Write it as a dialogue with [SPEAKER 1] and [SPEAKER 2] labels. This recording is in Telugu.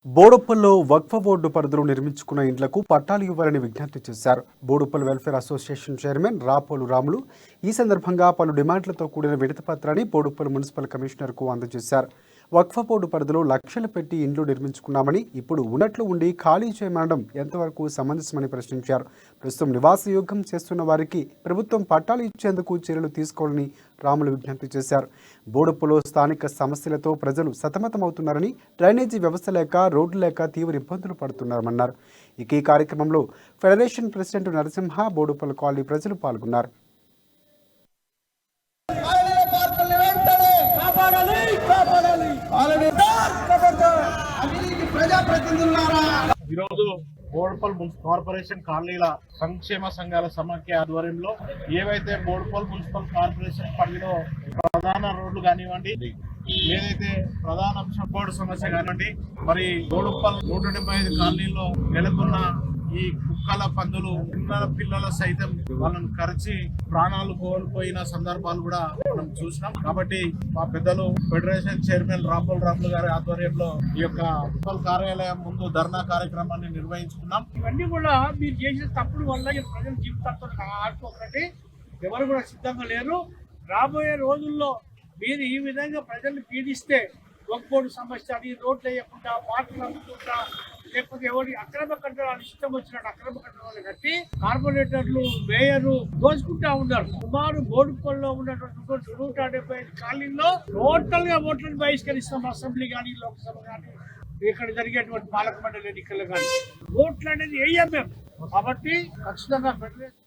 [SPEAKER 1] బోడుప్పల్లో వక్ఫ్ బోర్డు పరిధిలో నిర్మించుకున్న ఇండ్లకు పట్టాలు ఇవ్వాలని విజ్ఞప్తి చేశారు. Boduppal welfare association chairman Rapolu Ramulu ఈ సందర్భంగా పలు డిమాండ్లతో కూడిన విడతి పత్రాన్ని బోడుప్పల్ మున్సిపల్ కమిషనర్కు అందజేశారు. వక్ఫ్ బోర్డు పరిధిలో లక్షలు పెట్టి ఇండ్లు నిర్మించుకున్నామని ఇప్పుడు ఉన్నట్లు ఉండి ఖాళీ చేయమనడం ఎంతవరకు సమంజసమని ప్రశ్నించారు. ప్రస్తుతం నివాసయోగ్యం చేస్తున్న వారికి ప్రభుత్వం పట్టాలు ఇచ్చేందుకు చర్యలు తీసుకోవాలని రాములు విజ్ఞప్తి చేశారు. బోడుప్పలో స్థానిక సమస్యలతో ప్రజలు సతమతమవుతున్నారని, డ్రైనేజీ వ్యవస్థ లేక, రోడ్లు లేక తీవ్ర ఇబ్బందులు పడుతున్నారన్నారు. ఇక ఈ కార్యక్రమంలో federation president Narasimha, Boduppal colony ప్రజలు పాల్గొన్నారు.
[SPEAKER 2] ఈరోజు బోడుప్పల్ మున్సిపల్ కార్పొరేషన్ కాలనీల సంక్షేమ సంఘాల సమాఖ్య ఆధ్వర్యంలో ఏవైతే బోడుప్పల్ మున్సిపల్ కార్పొరేషన్ పరిధిలో ప్రధాన రోడ్లు కానివ్వండి, ఏదైతే ప్రధాన అంశం బోర్డు సమస్య కానివ్వండి, మరి బోడుప్పల్ 175 కాలనీల్లో నెలకొన్న ఈ కుక్కల పందులు చిన్న పిల్లల సైతం వాళ్ళను కరిచి ప్రాణాలు కోల్పోయిన సందర్భాలు కూడా మనం చూసినాం. కాబట్టి మా పెద్దలు ఫెడరేషన్ చైర్మన్ రాపోల్ రాములు గారి ఆధ్వర్యంలో ఈ యొక్క మున్సిపల్ కార్యాలయం ముందు ధర్నా కార్యక్రమాన్ని నిర్వహించుకున్నాం.
[SPEAKER 3] ఇవన్నీ కూడా మీరు చేసిన తప్పుడు వల్ల ప్రజల జీవితాలతో ఆడుకోకండి, ఎవరు కూడా సిద్ధంగా లేరు. రాబోయే రోజుల్లో మీరు ఈ విధంగా ప్రజల్ని పీడిస్తే ఒక్కోడు సమస్య అని రోడ్లు వేయకుండా, పార్కులు అమ్ముకుంటా, లేకపోతే ఎవరి అక్రమ కట్టడాలు ఇష్టం వచ్చినట్టు అక్రమ కట్టడాలు కట్టి కార్పొరేటర్లు, మేయర్లు దోచుకుంటా ఉన్నారు. సుమారు బోడుప్పల్లో ఉన్నటువంటి 175 కాలనీల్లో టోటల్ గా ఓట్లను బహిష్కరిస్తాం. అసెంబ్లీ కానీ, లోక్సభ కానీ, ఇక్కడ జరిగేటువంటి పాలక మండలి ఎన్నికలు కానీ ఓట్లు అనేది వేయం మేము. కాబట్టి ఖచ్చితంగా ఫెడరేషన్